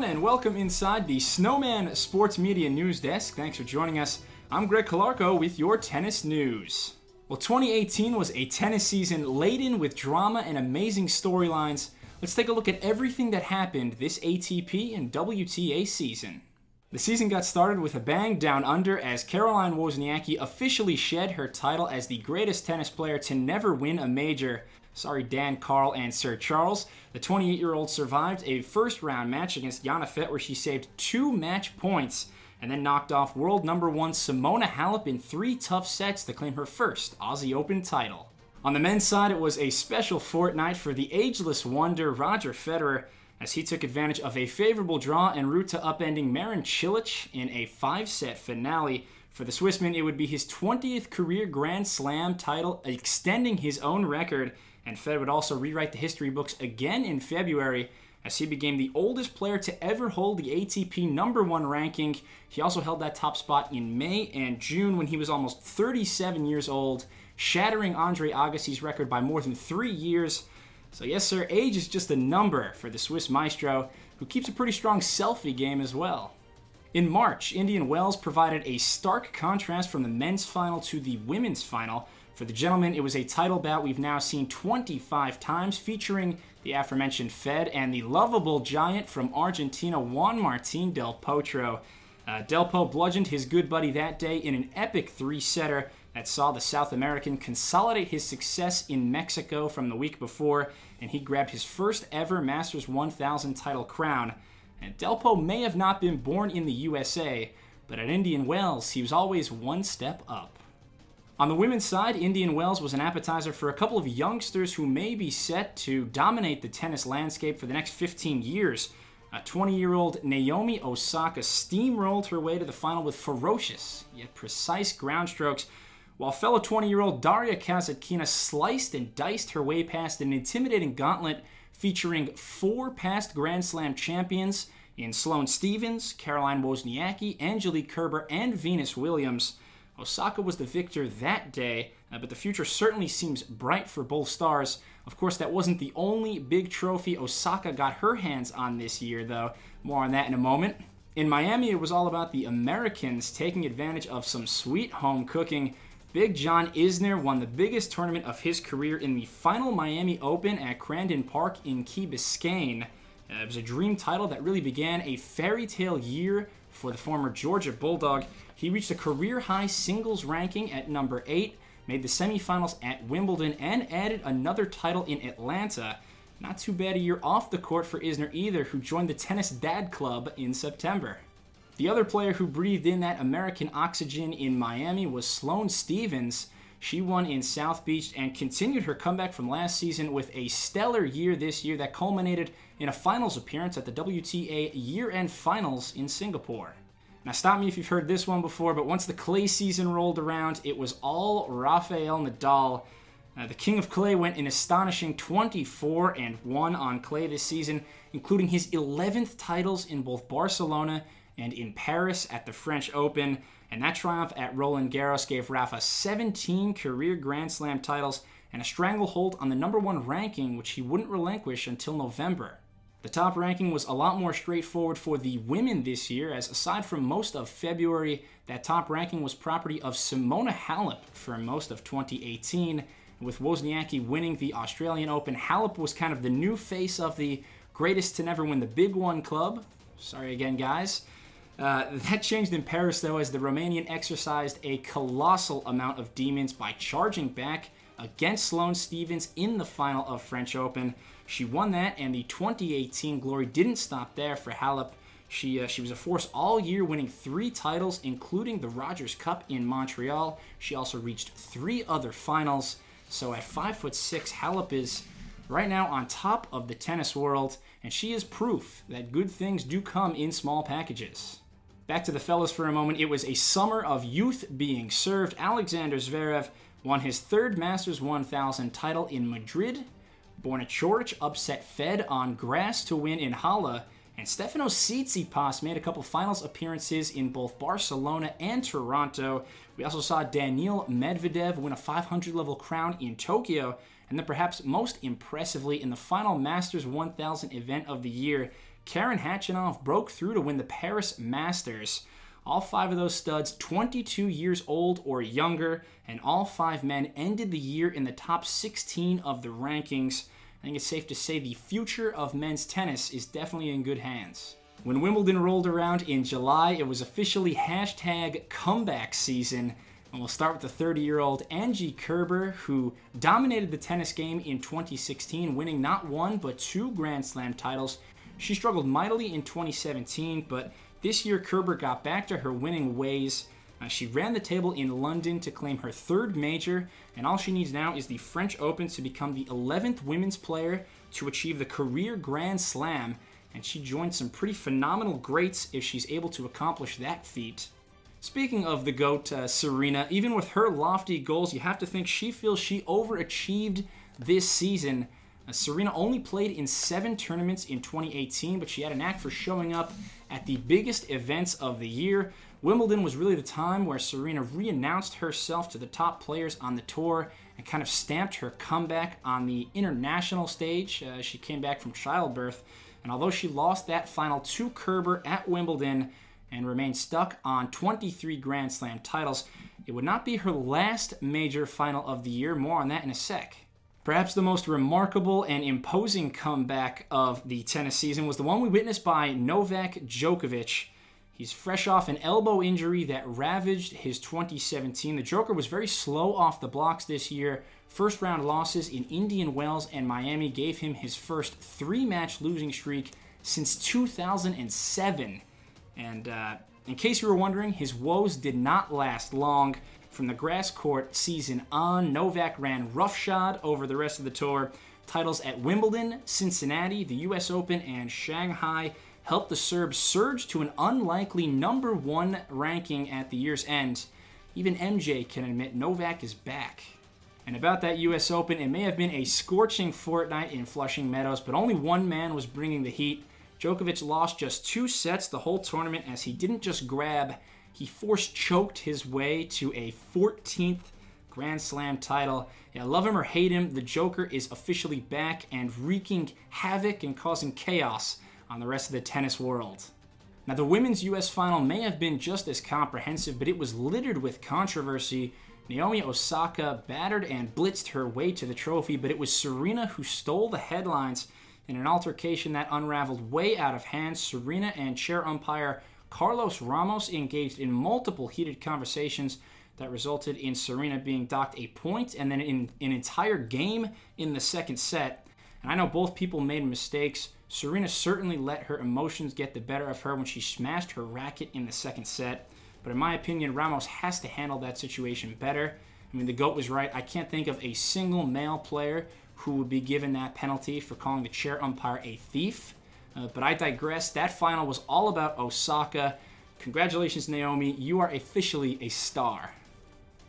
everyone, and welcome inside the Snowman Sports Media News Desk. Thanks for joining us. I'm Greg Calarco with your tennis news. Well, 2018 was a tennis season laden with drama and amazing storylines. Let's take a look at everything that happened this ATP and WTA season. The season got started with a bang down under as Caroline Wozniacki officially shed her title as the greatest tennis player to never win a major. Sorry, Dan, Carl, and Sir Charles. The 28-year-old survived a first-round match against Jana Fett where she saved 2 match points and then knocked off world number 1 Simona Halep in 3 tough sets to claim her first Aussie Open title. On the men's side, it was a special fortnight for the ageless wonder Roger Federer as he took advantage of a favorable draw en route to upending Marin Cilic in a 5-set finale. For the Swissman, it would be his 20th career Grand Slam title, extending his own record, and Fed would also rewrite the history books again in February as he became the oldest player to ever hold the ATP #1 ranking. He also held that top spot in May and June when he was almost 37 years old, shattering Andre Agassi's record by more than 3 years. So yes, sir, age is just a number for the Swiss maestro, who keeps a pretty strong selfie game as well. In March, Indian Wells provided a stark contrast from the men's final to the women's final. For the gentlemen, it was a title bout we've now seen 25 times, featuring the aforementioned Fed and the lovable giant from Argentina, Juan Martín del Potro. Del Po bludgeoned his good buddy that day in an epic 3-setter that saw the South American consolidate his success in Mexico from the week before, and he grabbed his first ever Masters 1000 title crown. And Del Po may have not been born in the USA, but at Indian Wells, he was always one step up. On the women's side, Indian Wells was an appetizer for a couple of youngsters who may be set to dominate the tennis landscape for the next 15 years. 20-year-old Naomi Osaka steamrolled her way to the final with ferocious yet precise ground strokes, while fellow 20-year-old Daria Kasatkina sliced and diced her way past an intimidating gauntlet featuring 4 past Grand Slam champions in Sloane Stephens, Caroline Wozniacki, Angelique Kerber, and Venus Williams. Osaka was the victor that day, but the future certainly seems bright for both stars. Of course, that wasn't the only big trophy Osaka got her hands on this year, though. More on that in a moment. In Miami, it was all about the Americans taking advantage of some sweet home cooking. Big John Isner won the biggest tournament of his career in the final Miami Open at Crandon Park in Key Biscayne. It was a dream title that really began a fairy tale year for the former Georgia Bulldog. He reached a career-high singles ranking at number 8, made the semifinals at Wimbledon, and added another title in Atlanta. Not too bad a year off the court for Isner either, who joined the Tennis Dad Club in September. The other player who breathed in that American oxygen in Miami was Sloane Stephens. She won in South Beach and continued her comeback from last season with a stellar year this year that culminated in a finals appearance at the WTA year-end finals in Singapore. Now stop me if you've heard this one before, but once the clay season rolled around, it was all Rafael Nadal. The King of Clay went an astonishing 24-1 on clay this season, including his 11th titles in both Barcelona and in Paris at the French Open. And that triumph at Roland Garros gave Rafa 17 career Grand Slam titles and a stranglehold on the #1 ranking, which he wouldn't relinquish until November. The top ranking was a lot more straightforward for the women this year, as aside from most of February, that top ranking was property of Simona Halep for most of 2018. With Wozniacki winning the Australian Open, Halep was kind of the new face of the greatest to never win the Big One club. Sorry again, guys. That changed in Paris, though, as the Romanian exercised a colossal amount of demons by charging back against Sloane Stephens in the final of French Open. She won that, and the 2018 glory didn't stop there for Halep. She was a force all year, winning 3 titles, including the Rogers Cup in Montreal. She also reached 3 other finals. So at 5'6", Halep is right now on top of the tennis world, and she is proof that good things do come in small packages. Back to the fellas for a moment. It was a summer of youth being served. Alexander Zverev won his 3rd Masters 1000 title in Madrid. Borna Coric upset Fed on grass to win in Halle, and Stefanos Tsitsipas made a couple finals appearances in both Barcelona and Toronto. We also saw Daniil Medvedev win a 500-level crown in Tokyo, and then perhaps most impressively in the final Masters 1000 event of the year, Karen Khachanov broke through to win the Paris Masters. All 5 of those studs 22 years old or younger, and all 5 men ended the year in the top 16 of the rankings. I think it's safe to say the future of men's tennis is definitely in good hands. When Wimbledon rolled around in July, it was officially hashtag comeback season. And we'll start with the 30-year-old Angie Kerber, who dominated the tennis game in 2016, winning not 1 but 2 Grand Slam titles. She struggled mightily in 2017, but this year Kerber got back to her winning ways. She ran the table in London to claim her 3rd major, and all she needs now is the French Open to become the 11th women's player to achieve the career Grand Slam, and she joined some pretty phenomenal greats if she's able to accomplish that feat. Speaking of the GOAT, Serena, even with her lofty goals, you have to think she feels she overachieved this season. Serena only played in 7 tournaments in 2018, but she had a knack for showing up at the biggest events of the year. Wimbledon was really the time where Serena re-announced herself to the top players on the tour and kind of stamped her comeback on the international stage. She came back from childbirth, and although she lost that final to Kerber at Wimbledon and remained stuck on 23 Grand Slam titles, it would not be her last major final of the year. More on that in a sec. Perhaps the most remarkable and imposing comeback of the tennis season was the one we witnessed by Novak Djokovic. He's fresh off an elbow injury that ravaged his 2017. The Joker was very slow off the blocks this year. First round losses in Indian Wells and Miami gave him his first 3-match losing streak since 2007. And in case you were wondering, his woes did not last long. From the grass court season on, Novak ran roughshod over the rest of the tour. Titles at Wimbledon, Cincinnati, the US Open, and Shanghai helped the Serb surge to an unlikely number 1 ranking at the year's end. Even MJ can admit Novak is back. And about that US Open, it may have been a scorching fortnight in Flushing Meadows, but only one man was bringing the heat. Djokovic lost just 2 sets the whole tournament as he didn't just grab, he force-choked his way to a 14th Grand Slam title. Yeah, love him or hate him, the Joker is officially back and wreaking havoc and causing chaos on the rest of the tennis world. Now, the women's US final may have been just as comprehensive, but it was littered with controversy. Naomi Osaka battered and blitzed her way to the trophy, but it was Serena who stole the headlines in an altercation that unraveled way out of hand. Serena and chair umpire Carlos Ramos engaged in multiple heated conversations that resulted in Serena being docked a point and then an entire game in the second set. And I know both people made mistakes. Serena certainly let her emotions get the better of her when she smashed her racket in the second set. But in my opinion, Ramos has to handle that situation better. I mean, the GOAT was right. I can't think of a single male player who would be given that penalty for calling the chair umpire a thief. But I digress. That final was all about Osaka. Congratulations, Naomi. You are officially a star.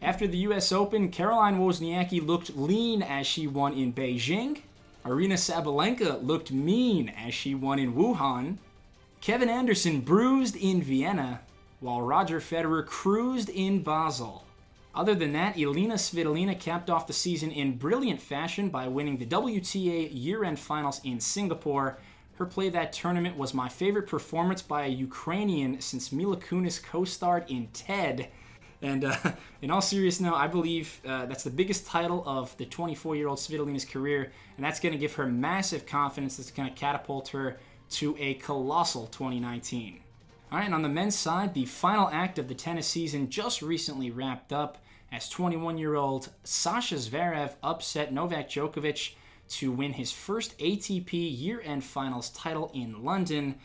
After the US Open, Caroline Wozniacki looked lean as she won in Beijing. Aryna Sabalenka looked mean as she won in Wuhan. Kevin Anderson bruised in Vienna, while Roger Federer cruised in Basel. Other than that, Elena Svitolina capped off the season in brilliant fashion by winning the WTA year-end finals in Singapore. Her play that tournament was my favorite performance by a Ukrainian since Mila Kunis co-starred in Ted. And in all seriousness, I believe that's the biggest title of the 24-year-old Svitolina's career, and that's going to give her massive confidence. That's going to catapult her to a colossal 2019. All right, and on the men's side, the final act of the tennis season just recently wrapped up as 21-year-old Sasha Zverev upset Novak Djokovic to win his first ATP year-end finals title in London.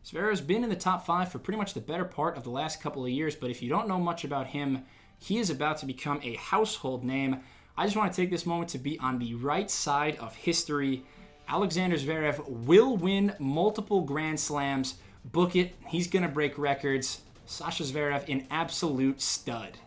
Zverev's been in the top 5 for pretty much the better part of the last couple of years, but if you don't know much about him, he is about to become a household name. I just want to take this moment to be on the right side of history. Alexander Zverev will win multiple Grand Slams. Book it. He's going to break records. Sasha Zverev, an absolute stud.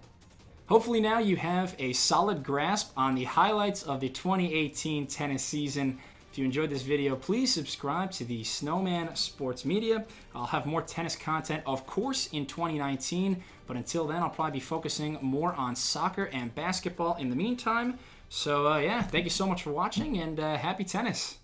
Hopefully now you have a solid grasp on the highlights of the 2018 tennis season. If you enjoyed this video, please subscribe to the Snowman Sports Media. I'll have more tennis content, of course, in 2019, but until then, I'll probably be focusing more on soccer and basketball in the meantime. So, yeah, thank you so much for watching, and happy tennis.